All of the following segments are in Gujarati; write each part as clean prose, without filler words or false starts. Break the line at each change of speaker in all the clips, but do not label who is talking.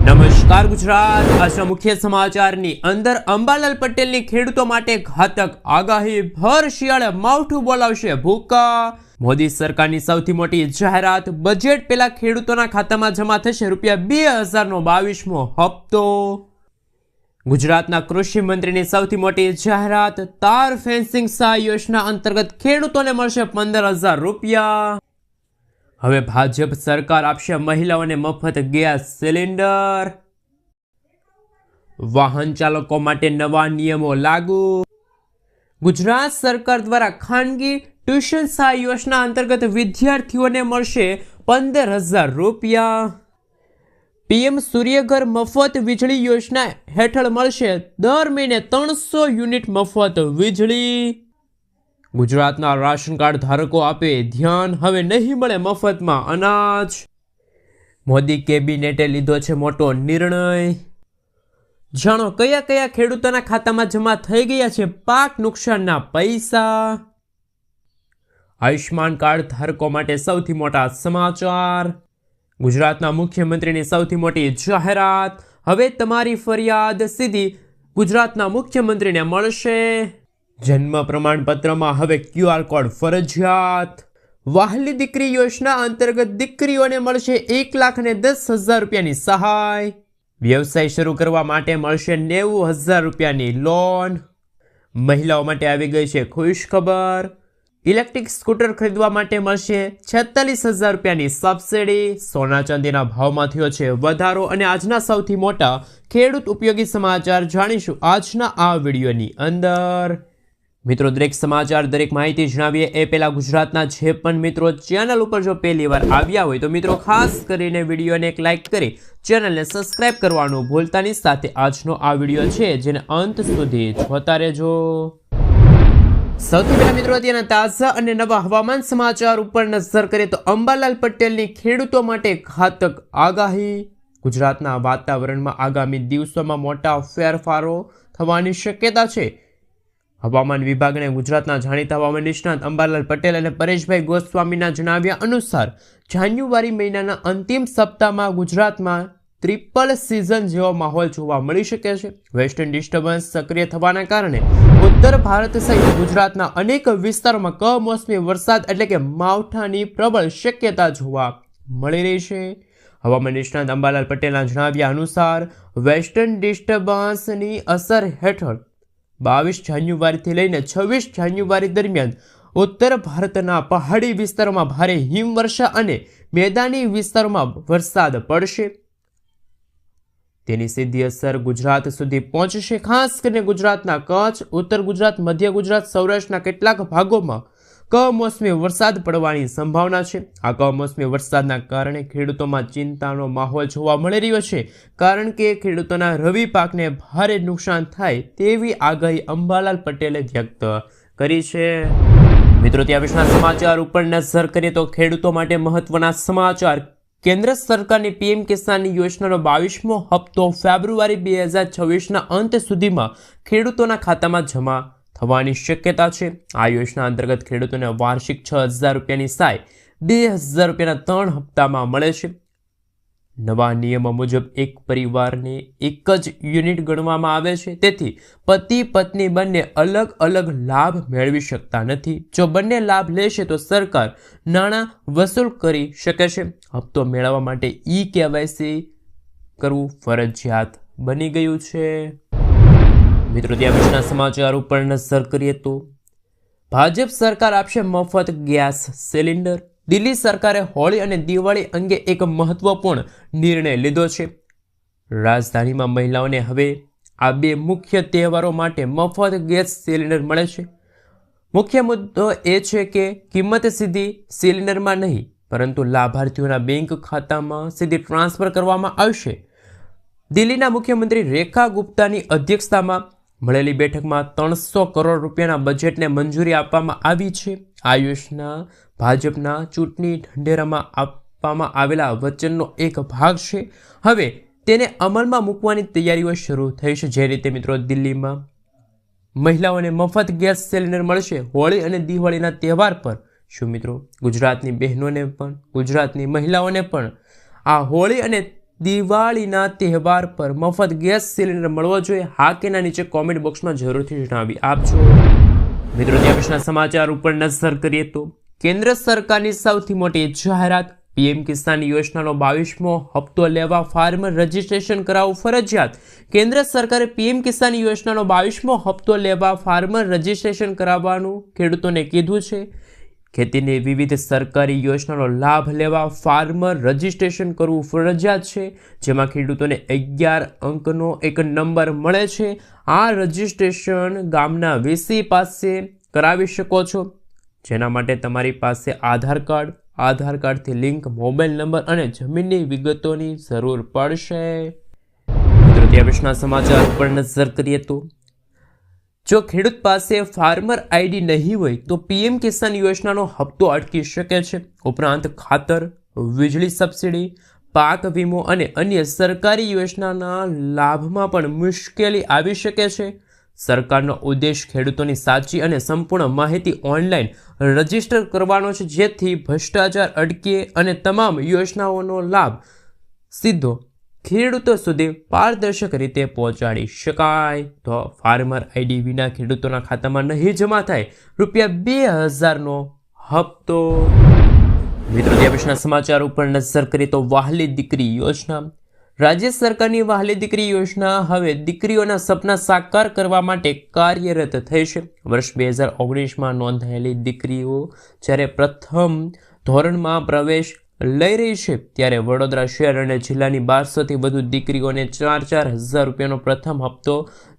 નમસ્કાર ગુજરાત, આજના મુખ્ય સમાચારની અંદર અંબાલાલ પટેલની ખેડૂતો માટે ઘાતક આગાહી, ભર શિયાળે માવઠું બોલાવશે ભૂકા। મોદી સરકારની સૌથી મોટી જાહેરાત, બજેટ પહેલા ખેડૂતોના ખાતામાં જમા થશે ₹2000નો 22મો હપ્તો। ગુજરાતના કૃષિ મંત્રીની સૌથી મોટી જાહેરાત, તાર ફેન્સિંગ સહાય યોજના અંતર્ગત ખેડૂતોને મળશે ₹15000। હવે ભાજપ સરકાર આપશે મહિલાઓને મફત ગેસ સિલિન્ડર। વાહન ચાલકો માટે નવા નિયમો લાગુ। ગુજરાત સરકાર દ્વારા ખાનગી ટ્યુશન સહાય યોજના અંતર્ગત વિદ્યાર્થીઓને મળશે ₹15000। પીએમ સૂર્યઘર મફત વીજળી યોજના હેઠળ મળશે દર મહિને 300 યુનિટ મફત વીજળી। ગુજરાતના રાશન કાર્ડ ધારકો આપે ધ્યાન, હવે નહીં મળે મફતમાં અનાજ। મોદી કેબિનેટે લીધો છે મોટો નિર્ણય। જાણો કયા કયા ખેડૂતોના ખાતામાં જમા થઈ ગયા છે પાક નુકસાનના પૈસા। આયુષ્માન કાર્ડ ધારકો માટે સૌથી મોટા સમાચાર। ગુજરાતના મુખ્યમંત્રીની સૌથી મોટી જાહેરાત, હવે તમારી ફરિયાદ સીધી ગુજરાતના મુખ્યમંત્રીને મળશે। જન્મ પ્રમાણપત્રમાં હવે QR કોડ ફરજિયાત। વહાલી દીકરી યોજના અંતર્ગત દીકરીઓને મળશે ₹1,10,000ની સહાય। વ્યવસાય શરૂ કરવા માટે મળશે ₹90,000ની લોન। મહિલાઓ માટે આવી ગઈ છે ખુશ ખબર, ઇલેક્ટ્રિક સ્કૂટર ખરીદવા માટે મળશે ₹46,000ની સબસિડી। સોના ચાંદીના ભાવમાં થયો છે વધારો અને આજના સૌથી મોટા ખેડૂત ઉપયોગી સમાચાર જાણીશું આજના આ વિડીયોની અંદર। મિત્રો, દરેક સમાચાર, દરેક માહિતી જણાવીએ એ પહેલા ગુજરાતના જે પણ મિત્રો ચેનલ ઉપર જો પહેલી વાર આવ્યા હોય તો મિત્રો ખાસ કરીને વિડીયોને એક લાઇક કરી ચેનલને સબસ્ક્રાઇબ કરવાનું ભૂલતા નહીં। સાથે આજનો આ વિડીયો છે જેને અંત સુધી જોતા રહેજો। સૌથી પહેલા મિત્રો અત્યારના તાજા અને નવા હવામાન સમાચાર ઉપર નજર કરીએ તો અંબાલાલ પટેલની ખેડૂતો માટે ઘાતક આગાહી। ગુજરાતના વાતાવરણમાં આગામી દિવસોમાં મોટા ફેરફારો થવાની શક્યતા છે। હવામાન વિભાગને ગુજરાતના જાણીતા હવામાન નિષ્ણાત અંબાલાલ પટેલ અને પરેશભાઈ ગોસ્વામીના જણાવ્યા અનુસાર જાન્યુઆરી મહિનાના અંતિમ સપ્તાહમાં ગુજરાતમાં ટ્રિપલ સિઝન જેવો માહોલ જોવા મળી શકે છે। વેસ્ટર્ન ડિસ્ટર્બન્સ સક્રિય થવાના કારણે ઉત્તર ભારત સહિત ગુજરાતના અનેક વિસ્તારોમાં કમોસમી વરસાદ એટલે કે માવઠાની પ્રબળ શક્યતા જોવા મળી રહી છે। હવામાન નિષ્ણાત અંબાલાલ પટેલના જણાવ્યા અનુસાર વેસ્ટર્ન ડિસ્ટર્બન્સની અસર હેઠળ 22 જાન્યુઆરીથી લઈને 26 જાન્યુઆરી દરમિયાન ઉત્તર ભારતના પહાડી વિસ્તારોમાં ભારે હિમવર્ષા અને મેદાની વિસ્તારોમાં વરસાદ પડશે। તેની સીધી અસર ગુજરાત સુધી પહોંચશે। ખાસ કરીને ગુજરાતના કચ્છ, ઉત્તર ગુજરાત, મધ્ય ગુજરાત, સૌરાષ્ટ્રના કેટલાક ભાગોમાં કમોસમી વરસાદ પડવાની સંભાવના છે। આ કમોસમી વરસાદના કારણે ખેડૂતોમાં ચિંતાનો માહોલ જોવા મળી રહ્યો છે, કારણ કે ખેડૂતોના રવિ પાકને ભારે નુકસાન થાય તેવી આગાહી અંબાલાલ પટેલે વ્યક્ત કરી છે। મિત્રો, ત્યાં વિશેષના સમાચાર ઉપર નજર કરીએ તો ખેડૂતો માટે મહત્વના સમાચાર। કેન્દ્ર સરકારની પીએમ કિસાન યોજનાનો 22મો હપ્તો ફેબ્રુઆરી 2026ના અંત સુધીમાં ખેડૂતોના ખાતામાં જમા થવાની શક્યતા છે। આ યોજના અંતર્ગત ખેડૂતોને વાર્ષિક ₹6000ની સહાય ₹2000ના 3 હપ્તામાં મળે છે। નવા નિયમો મુજબ એક પરિવારને એક જ યુનિટ ગણવામાં આવે છે, તેથી પતિ પત્ની બંને અલગ અલગ લાભ મેળવી શકતા નથી। જો બંને લાભ લેશે તો સરકાર નાણાં વસૂલ કરી શકે છે। હપ્તો મેળવવા માટે KYC કરવું ફરજિયાત બની ગયું છે। મિત્રો, ત્યાં વિશેષના સમાચાર ઉપર નજર કરીએ તો ભાજપ સરકાર આપશે મફત ગેસ સિલિન્ડર। દિલ્હી સરકારે હોળી અને દિવાળી અંગે એક મહત્વપૂર્ણ નિર્ણય લીધો છે। રાજધાનીમાં મહિલાઓને હવે આ બે મુખ્ય તહેવારો માટે મફત ગેસ સિલિન્ડર મળે છે। મુખ્ય મુદ્દો એ છે કે કિંમત સીધી સિલિન્ડરમાં નહીં, પરંતુ લાભાર્થીઓના બેંક ખાતામાં સીધી ટ્રાન્સફર કરવામાં આવશે। દિલ્હીના મુખ્યમંત્રી રેખા ગુપ્તાની અધ્યક્ષતામાં મળેલી બેઠકમાં 300 કરોડ રૂપિયાના બજેટને મંજૂરી આપવામાં આવી છે। આ યોજના ભાજપના ચૂંટણી ઢંઢેરામાં આપવામાં આવેલા વચનનો એક ભાગ છે। હવે તેને અમલમાં મૂકવાની તૈયારીઓ શરૂ થઈ છે। જે રીતે મિત્રો દિલ્હીમાં મહિલાઓને મફત ગેસ સિલિન્ડર મળશે હોળી અને દિવાળીના તહેવાર પર, શું મિત્રો ગુજરાતની બહેનોને પણ, ગુજરાતની મહિલાઓને પણ આ હોળી અને દિવાળીના તહેવાર પર મફત ગેસ સિલિન્ડર મળવો જોઈએ? હા કે ના નીચે કોમેન્ટ બોક્સમાં જરૂરથી જણાવી આપજો. મિત્રો, ત્યાં પછીના સમાચાર ઉપર નજર કરીએ તો કેન્દ્ર સરકારની સૌથી મોટી જાહેરાત, પીએમ કિસાન યોજનાનો 22મો હપ્તો લેવા ફાર્મર રજીસ્ટ્રેશન કરાવવું ફરજિયાત. કેન્દ્ર સરકારે પીએમ કિસાન યોજનાનો 22મો હપ્તો લેવા ફાર્મર રજીસ્ટ્રેશન કરાવવાનું ખેડૂતોને કીધું છે. ખેતીની વિવિધ સરકારી યોજનાનો લાભ લેવા ફાર્મર રજીસ્ટ્રેશન કરવું ફરજિયાત છે, જેમાં ખેડૂતોને 11 અંકનો એક નંબર મળે છે. આ રજીસ્ટ્રેશન ગામના વીસી પાસે કરાવી શકો છો, જેના માટે તમારી પાસે આધાર કાર્ડથી લિંક, મોબાઈલ નંબર અને જમીનની વિગતોની જરૂર પડશે. મિત્રો, ત્યાં પછીના સમાચાર ઉપર નજર કરીએ તો જો ખેડૂત પાસે ફાર્મર આઈડી નહીં હોય તો પીએમ કિસાન યોજનાનો હપ્તો અટકી શકે છે. ઉપરાંત ખાતર, વીજળી સબસિડી, પાક વીમો અને અન્ય સરકારી યોજનાના લાભમાં પણ મુશ્કેલી આવી શકે છે. સરકારનો ઉદ્દેશ ખેડૂતોની સાચી અને સંપૂર્ણ માહિતી ઓનલાઈન રજીસ્ટર કરવાનો છે, જેથી ભ્રષ્ટાચાર અટકે અને તમામ યોજનાઓનો લાભ સીધો ખેડૂતો સુધી પારદર્શક રીતે પહોંચાડી શકાય. તો ફાર્મર આઈડી વિના ખેડૂતોના ખાતામાં નહીં જમા થાય ₹2000નો હપ્તો. મિત્રો, ત્યાં પછીના સમાચાર ઉપર નજર કરીએ તો વહાલી દીકરી યોજના. રાજ્ય સરકારની વહાલી દીકરી યોજના હવે દીકરીઓના સપના સાકાર કરવા માટે કાર્યરત થઈ છે. વર્ષ 2019માં નોંધાયેલી દીકરીઓ જ્યારે પ્રથમ ધોરણમાં પ્રવેશ લઈ રહી છે, ત્યારે વડોદરા શહેર અને જિલ્લાની 1200થી વધુ દીકરીઓને 4,000 રૂપિયાનો પ્રથમ હપ્તો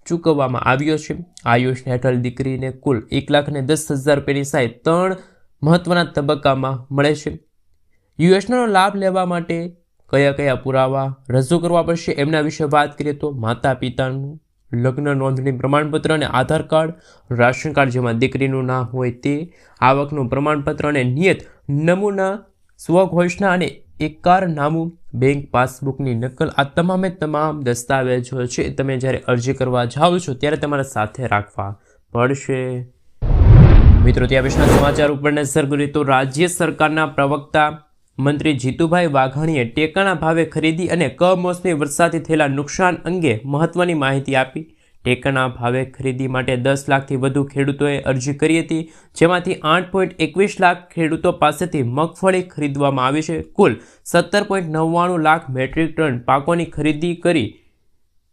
ચૂકવવામાં આવ્યો છે. આ યોજના હેઠળ દીકરીને કુલ 1,10,000 રૂપિયાની સહાય 3 મહત્વના તબક્કામાં મળે છે. યોજનાનો લાભ લેવા માટે કયા પુરાવા રજૂ કરવા પડશે એમના વિશે વાત કરીએ તો માતા પિતાનું લગ્ન નોંધણી પ્રમાણપત્ર અને આધાર કાર્ડ, રાશન કાર્ડ જેમાં દીકરીનું નામ હોય તે, આવકનું પ્રમાણપત્ર અને નિયત નમૂના, સ્વઘોષણા અને એકરારનામું, બેંક પાસબુકની નકલ. આ તમામ દસ્તાવેજો છે તમે જ્યારે અરજી કરવા જાઓ છો ત્યારે તમારે સાથે રાખવા પડશે. મિત્રો, ત્યાં પછીના સમાચાર ઉપર નજર કરીએ તો રાજ્ય સરકારના પ્રવક્તા મંત્રી જીતુભાઈ વાઘાણીએ ટેકાના ભાવે ખરીદી અને કમોસમી વરસાદથી થયેલા નુકસાન અંગે મહત્વની માહિતી આપી. ટેકાના ભાવે ખરીદી માટે 10 લાખથી વધુ ખેડૂતોએ અરજી કરી હતી, જેમાંથી 8.21 લાખ ખેડૂતો પાસેથી મગફળી ખરીદવામાં આવી છે. કુલ 17.99 લાખ મેટ્રિક ટન પાકોની ખરીદી કરી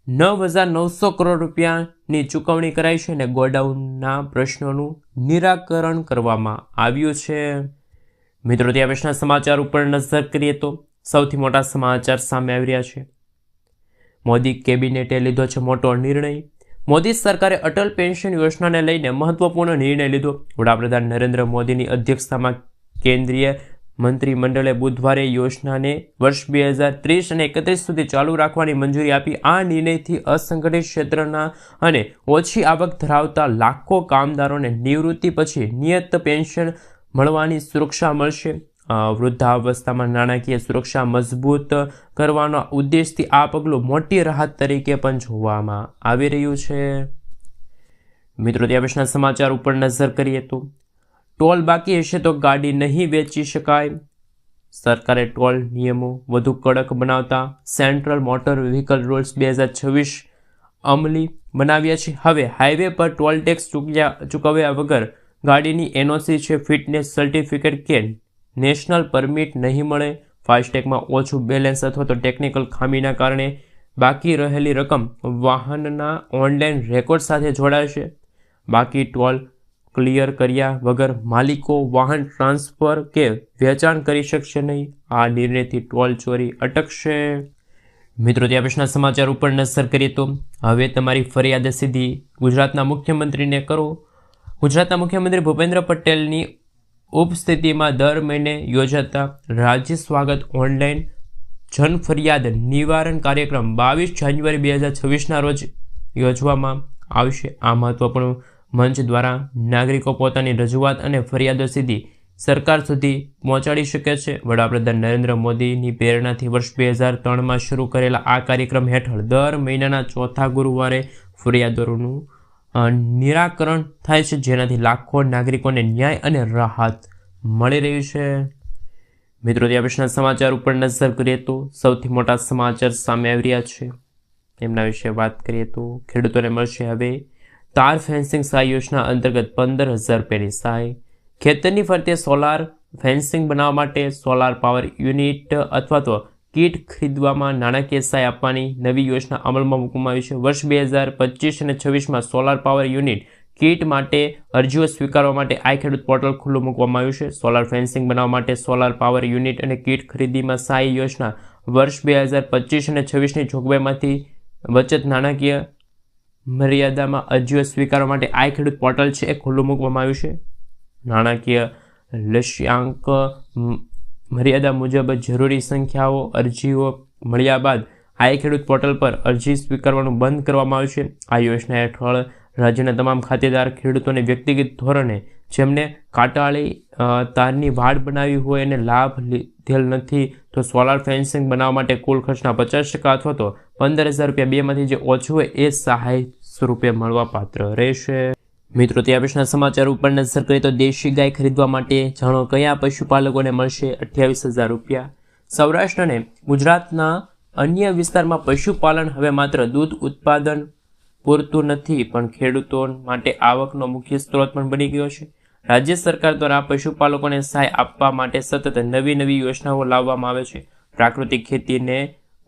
9,900 કરોડ રૂપિયાની ચૂકવણી કરાઈ છે અને ગોડાઉનના પ્રશ્નોનું નિરાકરણ કરવામાં આવ્યું છે. મિત્રો, ત્યાં પછીના સમાચાર ઉપર નજર કરીએ તો સૌથી મોટા સમાચાર સામે આવી રહ્યા છે. મોદી કેબિનેટે લીધો છે મોટો નિર્ણય. મોદી સરકારે અટલ પેન્શન યોજનાને લઈને મહત્વપૂર્ણ નિર્ણય લીધો. વડાપ્રધાન નરેન્દ્ર મોદીની અધ્યક્ષતામાં કેન્દ્રીય મંત્રીમંડળે બુધવારે યોજનાને વર્ષ 2030 અને 31 સુધી ચાલુ રાખવાની મંજૂરી આપી. આ નિર્ણયથી અસંગઠિત ક્ષેત્રના અને ઓછી આવક ધરાવતા લાખો કામદારોને નિવૃત્તિ પછી નિયત પેન્શન મળવાની સુરક્ષા મળશે. વૃદ્ધાવસ્થામાં નાણાકીય સુરક્ષા મજબૂત કરવાના ઉદ્દેશથી આ પગલું મોટી રાહત તરીકે પણ જોવામાં આવી રહ્યું છે. મિત્રો, ત્યાં પછીના સમાચાર ઉપર નજર કરીએ તો ટોલ બાકી હશે તો ગાડી નહીં વેચી શકાય. સરકારે ટોલ નિયમો વધુ કડક બનાવતા સેન્ટ્રલ મોટર વ્હીકલ રૂલ્સ 2026 અમલી બનાવ્યા છે. હવે હાઈવે પર ટોલ ટેક્સ ચૂકવ્યા વગર ગાડીની એનઓસી છે, ફિટનેસ સર્ટિફિકેટ કે નેશનલ પરમિટ નહીં મળે. ફાસ્ટેગમાં ઓછું બેલેન્સ અથવા તો ટેકનિકલ ખામીના કારણે બાકી રહેલી રકમ વાહનના ઓનલાઈન રેકોર્ડ સાથે જોડાશે. બાકી ટોલ ક્લિયર કર્યા વગર માલિકો વાહન ટ્રાન્સફર કે વેચાણ કરી શકશે નહીં. આ નિર્ણયથી ટોલ ચોરી અટકશે. મિત્રો, ત્યાં પછીના સમાચાર ઉપર નજર કરીએ તો હવે તમારી ફરિયાદ સીધી ગુજરાતના મુખ્યમંત્રીને કરો. ગુજરાતના મુખ્યમંત્રી ભૂપેન્દ્ર પટેલની ઉપસ્થિતિમાં દર મહિને યોજાતા રાજ્ય સ્વાગત ઓનલાઈન જન ફરિયાદ નિવારણ કાર્યક્રમ 22 જાન્યુઆરી 2026ના રોજ યોજવામાં આવશે. આ મહત્વપૂર્ણ મંચ દ્વારા નાગરિકો પોતાની રજૂઆત અને ફરિયાદો સીધી સરકાર સુધી પહોંચાડી શકે છે. વડાપ્રધાન નરેન્દ્ર મોદીની પ્રેરણાથી વર્ષ 2003માં શરૂ કરેલા આ કાર્યક્રમ હેઠળ દર મહિનાના ચોથા ગુરુવારે ફરિયાદોનું નિરાકરણ થાય છે, જેનાથી લાખો નાગરિકોને ન્યાય અને રાહત મળી રહ્યું છે. મિત્રો, ત્યાં પછીના સમાચાર ઉપર નજર કરીએ તો સૌથી મોટા સમાચાર સામે આવી રહ્યા છે. એમના વિશે વાત કરીએ તો ખેડૂતોને મળશે હવે તાર ફેન્સિંગ સહાય યોજના અંતર્ગત 15,000 રૂપિયાની સહાય. ખેતરની ફરતે સોલાર ફેન્સિંગ બનાવવા માટે સોલાર પાવર યુનિટ અથવા તો કીટ ખરીદવામાં નાણાકીય સહાય આપવાની નવી યોજના અમલમાં મૂકવામાં આવી છે. વર્ષ 2025 અને 26માં સોલાર પાવર યુનિટ કીટ માટે અરજીઓ સ્વીકારવા માટે આ ખેડૂત પોર્ટલ ખુલ્લું મૂકવામાં આવ્યું છે. સોલાર ફેન્સિંગ બનાવવા માટે સોલાર પાવર યુનિટ અને કીટ ખરીદીમાં સહાય યોજના વર્ષ 2025 અને 26ની જોગવાઈમાંથી બચત નાણાકીય મર્યાદામાં અરજીઓ સ્વીકારવા માટે આ ખેડૂત પોર્ટલ છે એ ખુલ્લું મૂકવામાં આવ્યું છે. નાણાકીય લક્ષ્યાંક મર્યાદા મુજબ જરૂરી સંખ્યાઓ અરજીઓ મળ્યા બાદ આ ખેડૂત પોર્ટલ પર અરજી સ્વીકારવાનું બંધ કરવામાં આવ્યું છે. આ યોજના હેઠળ રાજ્યના તમામ ખાતેદાર ખેડૂતોને વ્યક્તિગત ધોરણે જેમને કાટાળી તારની વાડ બનાવી હોય અને લાભ લીધેલ નથી તો સોલાર ફેન્સિંગ બનાવવા માટે કુલ ખર્ચના 50% અથવા તો 15,000 રૂપિયા બેમાંથી જે ઓછું હોય એ સહાય સ્વરૂપે મળવા પાત્ર રહેશે. મિત્રો, ત્યાં પછીના સમાચાર ઉપર નજર કરીએ તો દેશી ગાય ખરીદવા માટે જાણો કયા પશુપાલકોને મળશે 28,000 રૂપિયા. સૌરાષ્ટ્ર અને ગુજરાતના અન્ય વિસ્તારમાં પશુપાલન હવે માત્ર દૂધ ઉત્પાદન પૂરતું નથી પણ ખેડૂતો માટે આવકનો મુખ્ય સ્ત્રોત પણ બની ગયો છે. રાજ્ય સરકાર દ્વારા પશુપાલકોને સહાય આપવા માટે સતત નવી યોજનાઓ લાવવામાં આવે છે. પ્રાકૃતિક ખેતીને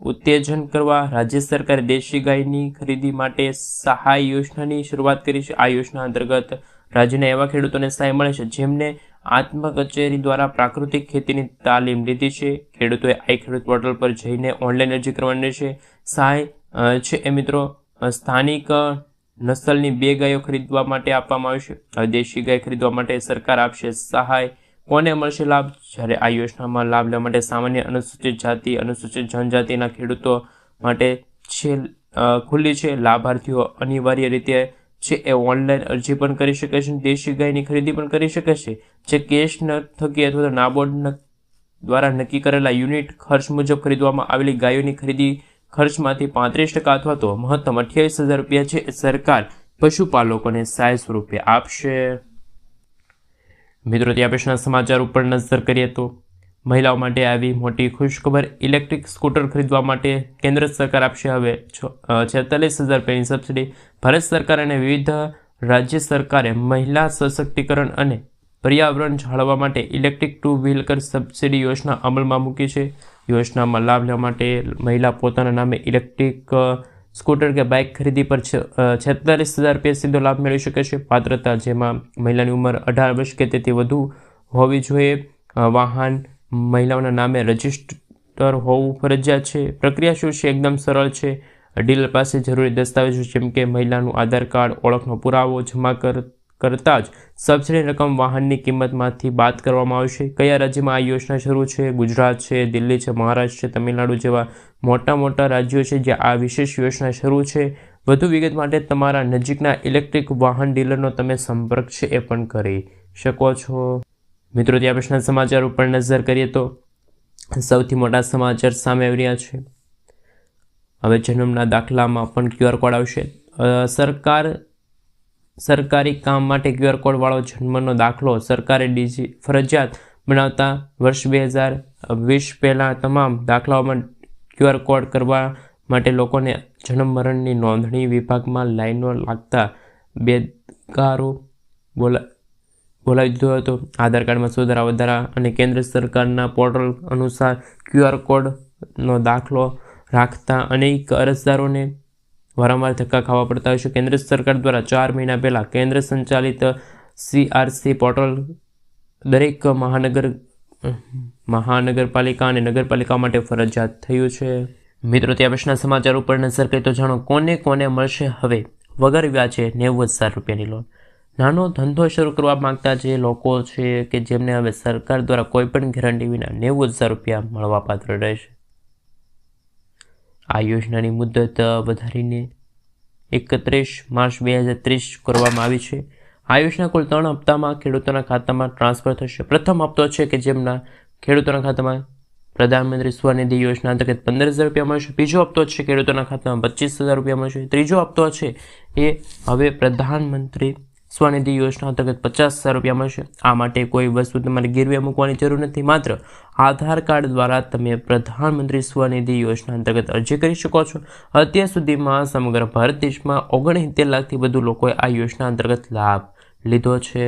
ઉત્તેજન કરવા રાજ્ય સરકારે દેશી ગાયની ખરીદી માટે સહાય યોજનાની શરૂઆત કરી છે. આ યોજના અંતર્ગત રાજ્યના એવા ખેડૂતોને સહાય મળે છે જેમને આત્મ કચેરી દ્વારા પ્રાકૃતિક ખેતીની તાલીમ લીધી છે. ખેડૂતોએ આ ખેડૂત પોર્ટલ પર જઈને ઓનલાઈન અરજી કરવાની રહેશે. સહાય છે એ મિત્રો સ્થાનિક નસલની 2 ગાયો ખરીદવા માટે આપવામાં આવશે. હવે દેશી ગાય ખરીદવા માટે સરકાર આપશે સહાય. કોને મળશે લાભ? જ્યારે આ યોજનામાં લાભ લેવા માટે સામાન્ય અનુસૂચિત જાતિ અનુસૂચિત જનજાતિના ખેડૂતો માટે છે ખુલ્લી છે. લાભાર્થીઓ અનિવાર્ય રીતે છે એ ઓનલાઈન અરજી પણ કરી શકે છે. દેશી ગાયની ખરીદી પણ કરી શકે છે જે કેશ થકી અથવા તો નાબોર્ડ દ્વારા નક્કી કરેલા યુનિટ ખર્ચ મુજબ ખરીદવામાં આવેલી ગાયોની ખરીદી ખર્ચમાંથી 35% અથવા તો મહત્તમ 28,000 રૂપિયા છે એ સરકાર પશુપાલકોને સહાય સ્વરૂપે આપશે. મિત્રો, ત્યાં પછીના સમાચાર ઉપર નજર કરીએ તો મહિલાઓ માટે આવી મોટી ખુશખબર. ઇલેક્ટ્રિક સ્કૂટર ખરીદવા માટે કેન્દ્ર સરકાર આપશે હવે 46,000 રૂપિયાની સબસિડી. ભારત સરકાર અને વિવિધ રાજ્ય સરકારે મહિલા સશક્તિકરણ અને પર્યાવરણ જાળવવા માટે ઇલેક્ટ્રિક 2 વ્હીલર સબસિડી યોજના અમલમાં મૂકી છે. યોજનામાં લાભ લેવા માટે મહિલા પોતાના નામે ઇલેક્ટ્રિક સ્કૂટર કે બાઇક ખરીદી પર 46,000 રૂપિયા સીધો લાભ મેળવી શકે છે. પાત્રતા જેમાં મહિલાની ઉંમર 18 વર્ષ કે તેથી વધુ હોવી જોઈએ. વાહન મહિલાઓના નામે રજિસ્ટર હોવું ફરજિયાત છે. પ્રક્રિયા શું છે? એકદમ સરળ છે. ડીલર પાસે જરૂરી દસ્તાવેજો જેમ કે મહિલાનું આધાર કાર્ડ ઓળખનો પુરાવો જમા કરતા જ સબસિડી રકમ વાહનની કિંમતમાંથી બાદ કરવામાં આવશે. કયા રાજ્યમાં આ યોજના શરૂ છે? ગુજરાત છે, દિલ્હી છે, મહારાષ્ટ્ર છે, તમિલનાડુ જેવા મોટા રાજ્યો છે જ્યાં આ વિશેષ યોજના શરૂ છે. વધુ વિગત માટે તમારા નજીકના ઇલેક્ટ્રિક વાહન ડીલરનો તમે સંપર્ક છે એ પણ કરી શકો છો. મિત્રો, ત્યાં પછીના સમાચાર ઉપર નજર કરીએ તો સૌથી મોટા સમાચાર સામે આવી રહ્યા છે. હવે જન્મના દાખલામાં પણ QR કોડ આવશે. સરકારી કામ માટે QR કોડ વાળો જન્મનો દાખલો સરકારે ફરજિયાત બનાવતા વર્ષ 2020 પહેલાં તમામ દાખલાઓમાં QR કોડ કરવા માટે લોકોને જન્મ મરણની નોંધણી વિભાગમાં લાઈનો લાગતા બેદકારો બોલાવી દીધો હતો. આધાર કાર્ડમાં સુધારા વધારા અને કેન્દ્ર સરકારના પોર્ટલ અનુસાર QR કોડનો દાખલો રાખતા અનેક અરજદારોને વારંવાર ધક્કા ખાવા પડતા હોય છે. કેન્દ્ર સરકાર દ્વારા 4 મહિના પહેલાં કેન્દ્ર સંચાલિત CRC પોર્ટલ દરેક મહાનગરપાલિકા અને નગરપાલિકા માટે ફરજિયાત થયું છે. મિત્રો, ત્યાં પછીના સમાચાર ઉપર નજર કરીએ તો જાણો કોને મળશે હવે વગર વ્યાજે 90,000 રૂપિયાની લોન. નાનો ધંધો શરૂ કરવા માંગતા જે લોકો છે કે જેમને હવે સરકાર દ્વારા કોઈપણ ગેરંટી વિના 90,000 રૂપિયા મળવાપાત્ર રહેશે. આ યોજનાની મુદત વધારીને 31 માર્ચ 2030 કરવામાં આવી છે. આ યોજના કુલ 3 હપ્તામાં ખેડૂતોના ખાતામાં ટ્રાન્સફર થશે. પ્રથમ હપ્તો છે કે જેમના ખેડૂતોના ખાતામાં પ્રધાનમંત્રી સ્વનિધિ યોજના અંતર્ગત 15,000 રૂપિયા મળશે. બીજો હપ્તો છે ખેડૂતોના ખાતામાં 25,000 રૂપિયા મળશે. ત્રીજો હપ્તો છે એ હવે પ્રધાનમંત્રી સ્વનિધિ યોજના અંતર્ગત 50,000 રૂપિયા મળશે. આ માટે કોઈ વસ્તુ તમારે ગીરવે મૂકવાની જરૂર નથી. માત્ર આધાર કાર્ડ દ્વારા તમે પ્રધાનમંત્રી સ્વનિધિ યોજના અંતર્ગત અરજી કરી શકો છો. અત્યાર સુધીમાં સમગ્ર ભારત દેશમાં 69 લાખથી વધુ લોકોએ આ યોજના અંતર્ગત લાભ લીધો છે.